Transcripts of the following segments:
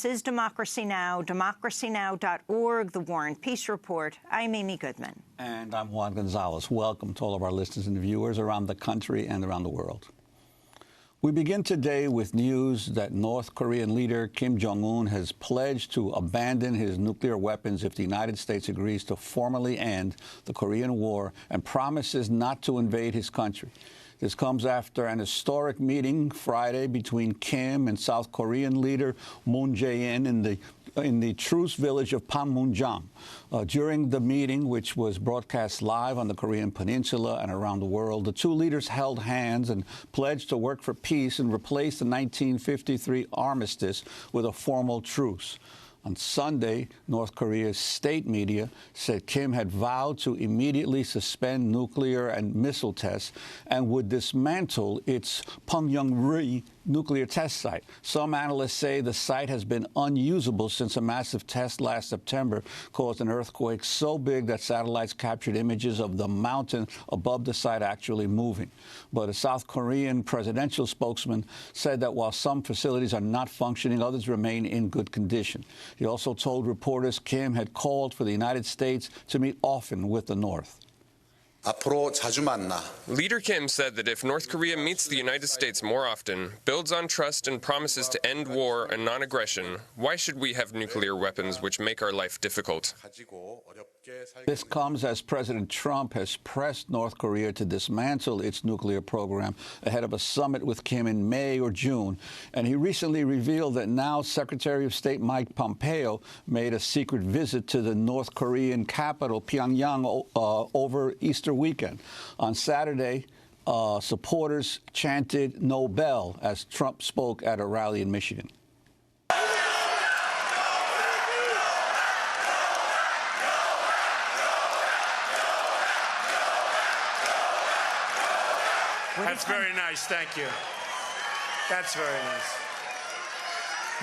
This is Democracy Now!, democracynow.org, The War and Peace Report. I'm Amy Goodman. And I'm Juan Gonzalez. Welcome to all of our listeners and viewers around the country and around the world. We begin today with news that North Korean leader Kim Jong-un has pledged to abandon his nuclear weapons if the United States agrees to formally end the Korean War and promises not to invade his country. This comes after an historic meeting Friday between Kim and South Korean leader Moon Jae-in in the truce village of Panmunjom. During the meeting, which was broadcast live on the Korean Peninsula and around the world, the two leaders held hands and pledged to work for peace and replace the 1953 armistice with a formal truce. On Sunday, North Korea's state media said Kim had vowed to immediately suspend nuclear and missile tests and would dismantle its Pyongyang nuclear test site. Some analysts say the site has been unusable since a massive test last September caused an earthquake so big that satellites captured images of the mountain above the site actually moving. But a South Korean presidential spokesman said that while some facilities are not functioning, others remain in good condition. He also told reporters Kim had called for the United States to meet often with the North. Leader Kim said that if North Korea meets the United States more often, builds on trust and promises to end war and non-aggression, why should we have nuclear weapons which make our life difficult? This comes as President Trump has pressed North Korea to dismantle its nuclear program ahead of a summit with Kim in May or June. And he recently revealed that now Secretary of State Mike Pompeo made a secret visit to the North Korean capital, Pyongyang, over Easter weekend. On Saturday, supporters chanted "No Bell" as Trump spoke at a rally in Michigan. That's very nice. Thank you. That's very nice.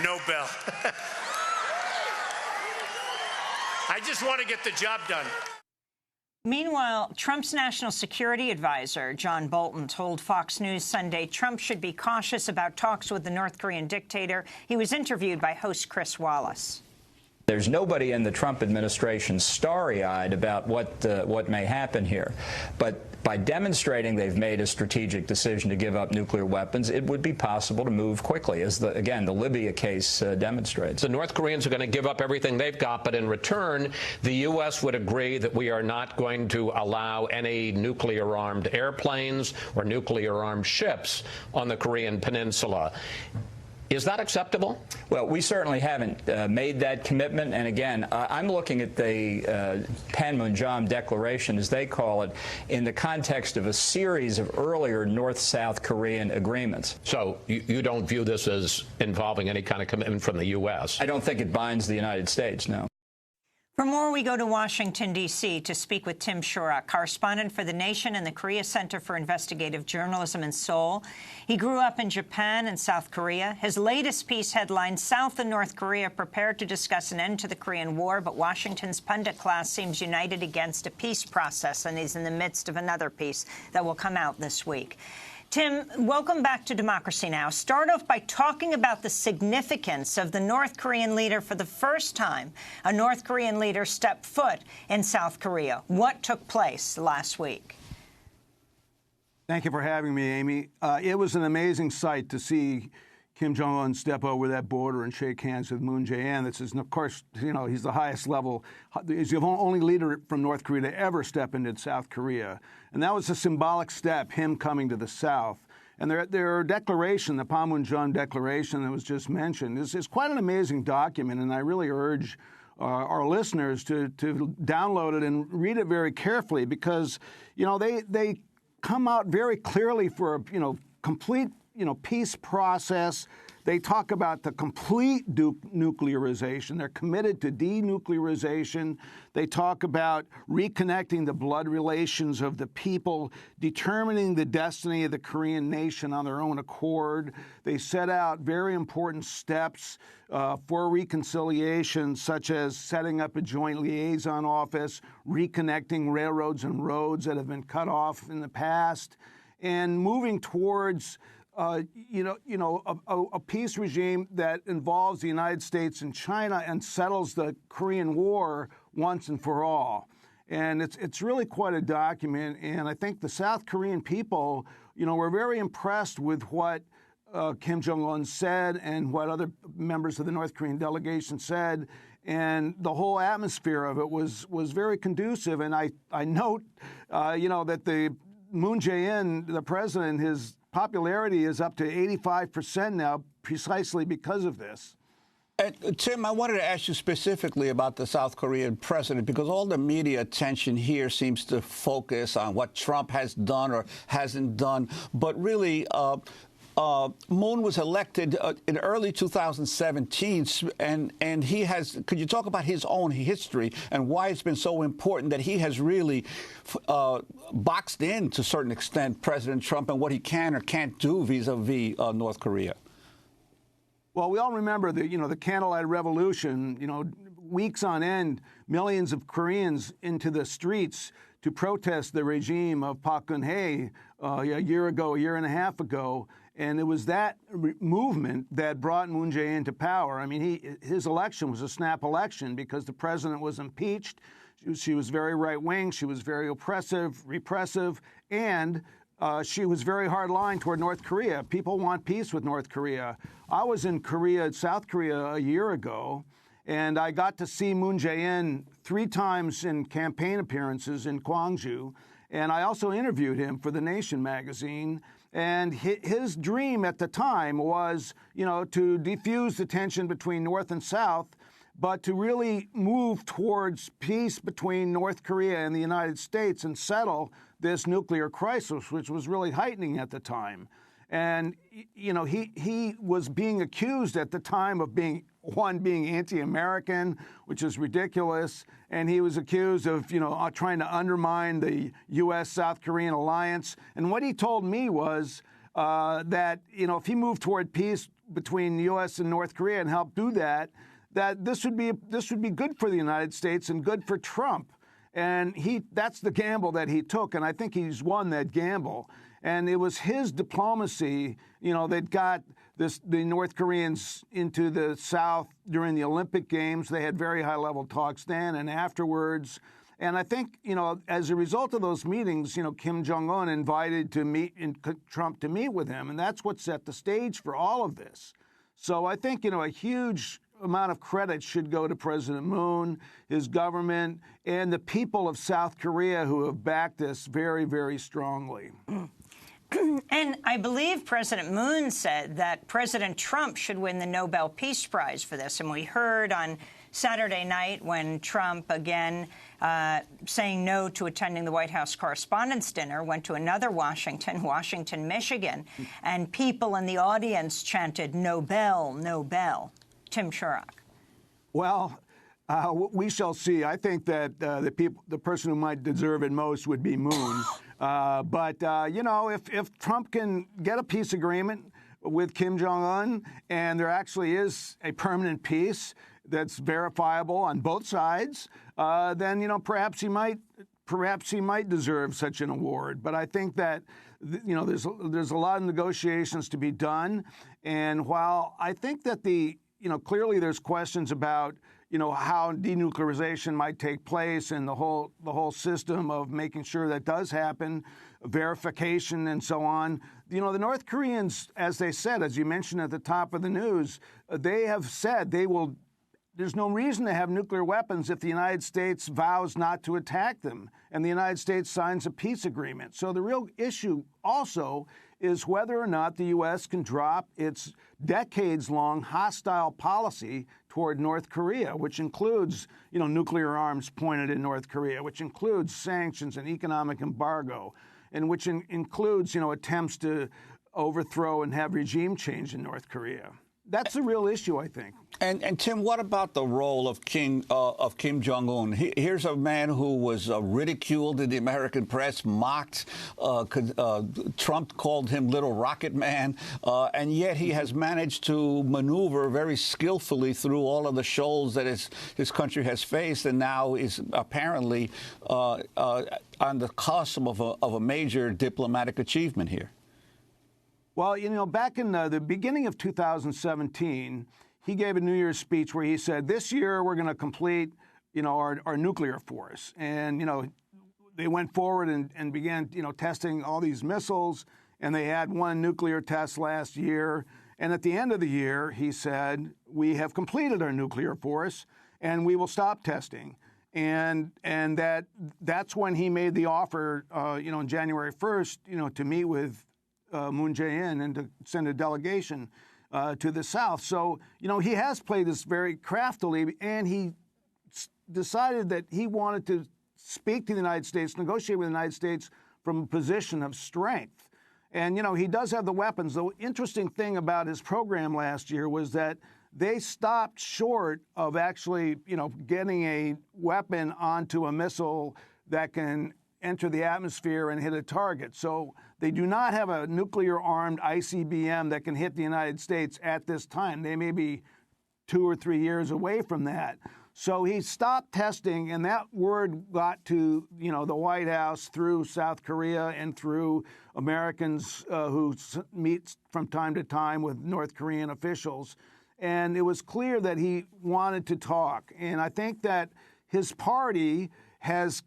No bell. I just want to get the job done. Meanwhile, Trump's national security advisor, John Bolton, told Fox News Sunday Trump should be cautious about talks with the North Korean dictator. He was interviewed by host Chris Wallace. There's nobody in the Trump administration starry-eyed about what may happen here. But by demonstrating they've made a strategic decision to give up nuclear weapons, it would be possible to move quickly, as, again, the Libya case demonstrates. The North Koreans are going to give up everything they've got, but in return, the U.S. would agree that we are not going to allow any nuclear-armed airplanes or nuclear-armed ships on the Korean Peninsula. Is that acceptable? Well, we certainly haven't made that commitment. And again, I'm looking at the Panmunjom Declaration, as they call it, in the context of a series of earlier North-South Korean agreements. So you don't view this as involving any kind of commitment from the U.S.? I don't think it binds the United States, no. For more, we go to Washington, D.C. to speak with Tim Shorrock, correspondent for The Nation and the Korea Center for Investigative Journalism in Seoul. He grew up in Japan and South Korea. His latest piece headlined, "South and North Korea prepared to discuss an end to the Korean War, but Washington's pundit class seems united against a peace process," and he's in the midst of another piece that will come out this week. Tim, welcome back to Democracy Now! Start off by talking about the significance of the North Korean leader. For the first time, a North Korean leader stepped foot in South Korea. What took place last week? Thank you for having me, Amy. It was an amazing sight to see Kim Jong-un step over that border and shake hands with Moon Jae-in. This is, of course, he's the highest level. He's the only leader from North Korea to ever step into South Korea. And that was a symbolic step, him coming to the South. And their declaration, the Panmunjom Declaration that was just mentioned, is quite an amazing document. And I really urge our listeners to download it and read it very carefully, because, they come out very clearly for a, complete peace process. They talk about the complete nuclearization. They're committed to denuclearization. They talk about reconnecting the blood relations of the people, determining the destiny of the Korean nation on their own accord. They set out very important steps for reconciliation, such as setting up a joint liaison office, reconnecting railroads and roads that have been cut off in the past, and moving towards a peace regime that involves the United States and China and settles the Korean War once and for all. And it's really quite a document. And I think the South Korean people, were very impressed with what Kim Jong-un said and what other members of the North Korean delegation said. And the whole atmosphere of it was very conducive. And I note, that the Moon Jae-in, the president, his popularity is up to 85% now, precisely because of this. And Tim, I wanted to ask you specifically about the South Korean president, because all the media attention here seems to focus on what Trump has done or hasn't done. But really, Moon was elected in early 2017, and he has. Could you talk about his own history and why it's been so important that he has really boxed in to a certain extent President Trump and what he can or can't do vis-a-vis North Korea? Well, we all remember the Candlelight Revolution. Weeks on end, millions of Koreans into the streets to protest the regime of Park Geun-hye a year and a half ago. And it was that movement that brought Moon Jae-in to power. I mean, his election was a snap election because the president was impeached. She was very right-wing. She was very oppressive, repressive, and she was very hard-line toward North Korea. People want peace with North Korea. I was in South Korea a year ago, and I got to see Moon Jae-in 3 times in campaign appearances in Gwangju, and I also interviewed him for The Nation magazine. And his dream at the time was, to defuse the tension between North and South, but to really move towards peace between North Korea and the United States and settle this nuclear crisis, which was really heightening at the time. And, he was being accused at the time of being anti-American, which is ridiculous. And he was accused of, trying to undermine the U.S.-South Korean alliance. And what he told me was that, if he moved toward peace between the U.S. and North Korea and helped do that, that this would be good for the United States and good for Trump. And that's the gamble that he took. And I think he's won that gamble. And it was his diplomacy, that got the North Koreans into the South during the Olympic Games. They had very high-level talks then and afterwards. And I think, as a result of those meetings, Kim Jong-un invited Trump to meet with him. And that's what set the stage for all of this. So I think, a huge amount of credit should go to President Moon, his government, and the people of South Korea who have backed this very, very strongly. And I believe President Moon said that President Trump should win the Nobel Peace Prize for this. And we heard on Saturday night when Trump, again, saying no to attending the White House Correspondents' Dinner, went to another Washington, Michigan, and people in the audience chanted, "Nobel, Nobel." Tim Shorrock. Well, we shall see. I think that the person who might deserve it most would be Moon. But if Trump can get a peace agreement with Kim Jong-un and there actually is a permanent peace that's verifiable on both sides, then, perhaps he might deserve such an award. But I think that, there's a lot of negotiations to be done. And while I think that clearly there's questions about, how denuclearization might take place and the whole system of making sure that does happen, verification and so on. The North Koreans, as they said, as you mentioned at the top of the news, they have said there's no reason to have nuclear weapons if the United States vows not to attack them and the United States signs a peace agreement. So the real issue also is whether or not the U.S. can drop its decades-long hostile policy toward North Korea, which includes, nuclear arms pointed in North Korea, which includes sanctions and economic embargo, and which includes, attempts to overthrow and have regime change in North Korea. That's a real issue, I think. And Tim, what about the role of Kim Jong-un? Here's a man who was ridiculed in the American press, mocked. Trump called him Little Rocket Man, and yet he has managed to maneuver very skillfully through all of the shoals that his country has faced, and now is apparently on the cusp of a major diplomatic achievement here. Well, back in the beginning of 2017, he gave a New Year's speech where he said, this year we're going to complete, our nuclear force. And, they went forward and began, testing all these missiles. And they had one nuclear test last year. And at the end of the year, he said, we have completed our nuclear force and we will stop testing. And that's when he made the offer, on January 1st, to meet with Moon Jae-in and to send a delegation to the South. So, he has played this very craftily, and he decided that he wanted to speak to the United States, negotiate with the United States from a position of strength. And, he does have the weapons. The interesting thing about his program last year was that they stopped short of actually, getting a weapon onto a missile that can enter the atmosphere and hit a target. So they do not have a nuclear-armed ICBM that can hit the United States at this time. They may be 2 or 3 years away from that. So he stopped testing, and that word got to, the White House through South Korea and through Americans who meet from time to time with North Korean officials. And it was clear that he wanted to talk. And I think that his party has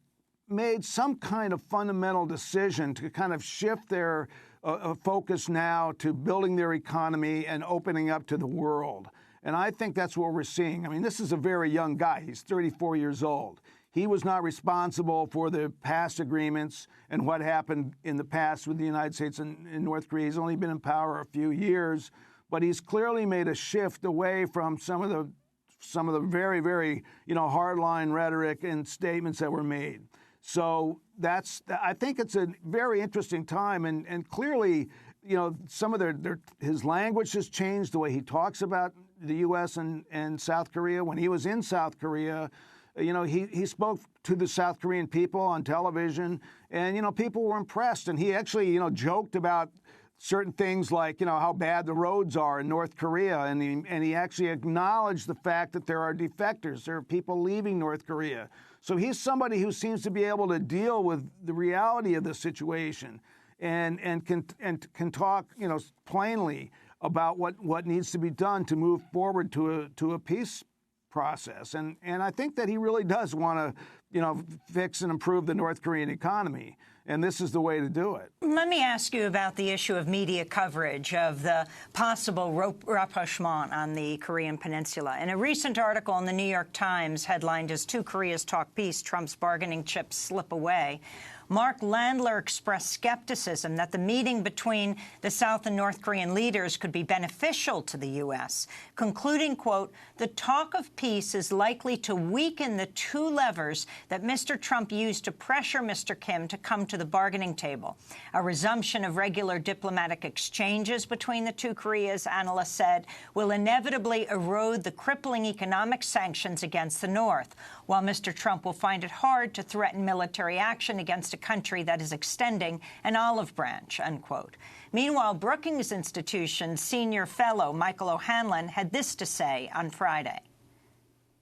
made some kind of fundamental decision to kind of shift their focus now to building their economy and opening up to the world. And I think that's what we're seeing. I mean, this is a very young guy. He's 34 years old. He was not responsible for the past agreements and what happened in the past with the United States and North Korea. He's only been in power a few years, but he's clearly made a shift away from some of the very, very, hardline rhetoric and statements that were made. So I think it's a very interesting time, and clearly, some of his language has changed, the way he talks about the U.S. and South Korea. When he was in South Korea, he spoke to the South Korean people on television, and, people were impressed. And he actually, joked about certain things like, how bad the roads are in North Korea. And he actually acknowledged the fact that there are defectors. There are people leaving North Korea. So he's somebody who seems to be able to deal with the reality of the situation and can talk, plainly about what needs to be done to move forward to a peace process. And I think that he really does want to, fix and improve the North Korean economy. And this is the way to do it. Let me ask you about the issue of media coverage of the possible rapprochement on the Korean Peninsula. In a recent article in the New York Times headlined as Two Koreas Talk Peace, Trump's bargaining chips slip away, Mark Landler expressed skepticism that the meeting between the South and North Korean leaders could be beneficial to the U.S., concluding, quote, the talk of peace is likely to weaken the two levers that Mr. Trump used to pressure Mr. Kim to come to the bargaining table. A resumption of regular diplomatic exchanges between the two Koreas, analysts said, will inevitably erode the crippling economic sanctions against the North, while Mr. Trump will find it hard to threaten military action against a country that is extending an olive branch, unquote. Meanwhile, Brookings Institution's senior fellow Michael O'Hanlon had this to say on Friday.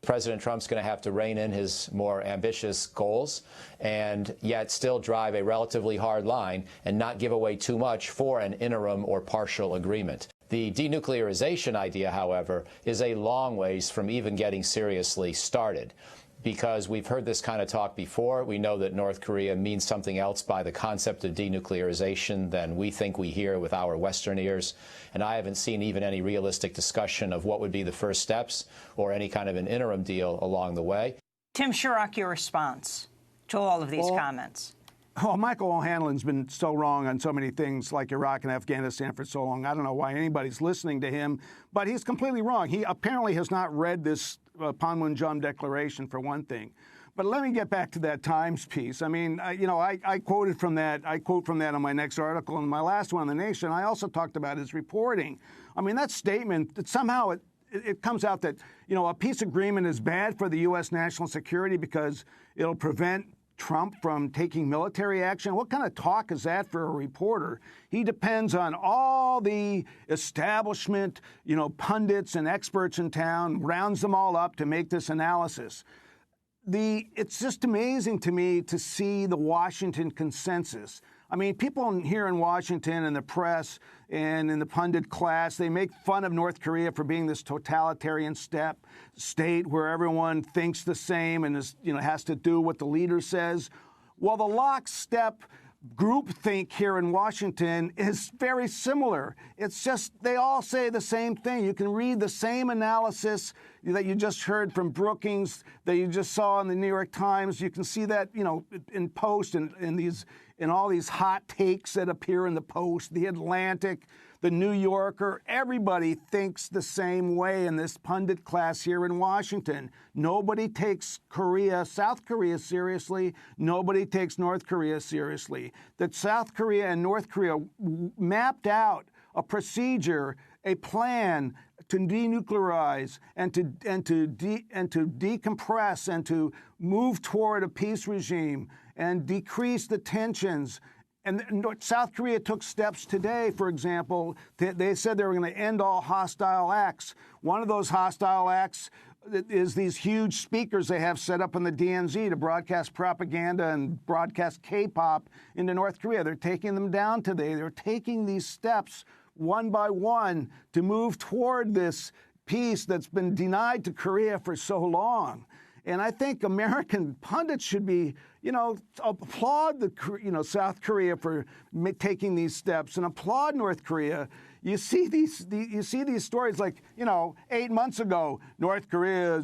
President Trump's going to have to rein in his more ambitious goals and yet still drive a relatively hard line and not give away too much for an interim or partial agreement. The denuclearization idea, however, is a long ways from even getting seriously started, because we've heard this kind of talk before. We know that North Korea means something else by the concept of denuclearization than we think we hear with our Western ears. And I haven't seen even any realistic discussion of what would be the first steps or any kind of an interim deal along the way. Tim Shorrock, your response to all of these comments. Well, Michael O'Hanlon's been so wrong on so many things like Iraq and Afghanistan for so long. I don't know why anybody's listening to him, but he's completely wrong. He apparently has not read this Panmunjom Declaration, for one thing. But let me get back to that Times piece. I mean, I quoted from that. I quote from that on my next article. And my last one on The Nation, I also talked about his reporting. I mean, that statement, that somehow it comes out that, a peace agreement is bad for the U.S. national security because it'll prevent Trump from taking military action. What kind of talk is that for a reporter? He depends on all the establishment, pundits and experts in town, rounds them all up to make this analysis. It's just amazing to me to see the Washington consensus I mean, people here in Washington and the press and in the pundit class, they make fun of North Korea for being this totalitarian state where everyone thinks the same and is, has to do what the leader says. Well, the lockstep groupthink here in Washington is very similar. It's just they all say the same thing. You can read the same analysis that you just heard from Brookings, that you just saw in the New York Times. You can see that, in Post and in all these hot takes that appear in the Post, the Atlantic, the New Yorker. Everybody thinks the same way in this pundit class here in Washington. Nobody takes South Korea seriously. Nobody takes North Korea seriously. That South Korea and North Korea mapped out a procedure, a plan to denuclearize and to decompress and to move toward a peace regime and decrease the tensions. And South Korea took steps today, for example. They said they were going to end all hostile acts. One of those hostile acts is these huge speakers they have set up in the DMZ to broadcast propaganda and broadcast K-pop into North Korea. They're taking them down today. They're taking these steps one by one to move toward this peace that's been denied to Korea for so long. And I think American pundits should be, applaud South Korea for taking these steps and applaud North Korea. You see these stories like, 8 months ago, North Korea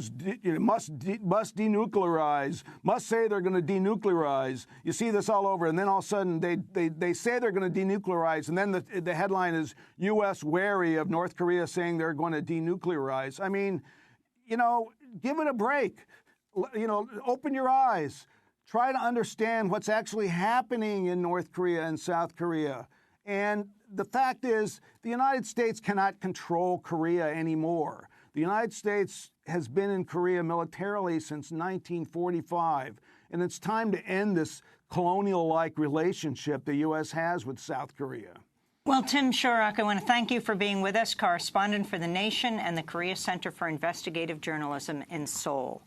must denuclearize, must say they're going to denuclearize. You see this all over, and then all of a sudden they say they're going to denuclearize, and then the headline is U.S. wary of North Korea saying they're going to denuclearize. I mean, give it a break. Open your eyes. Try to understand what's actually happening in North Korea and South Korea. And the fact is, the United States cannot control Korea anymore. The United States has been in Korea militarily since 1945, and it's time to end this colonial-like relationship the U.S. has with South Korea. Well, Tim Shorrock, I want to thank you for being with us, correspondent for The Nation and the Korea Center for Investigative Journalism in Seoul.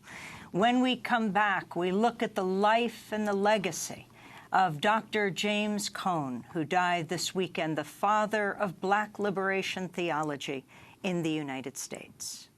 When we come back, we look at the life and the legacy of Dr. James Cone, who died this weekend, the father of Black liberation theology in the United States.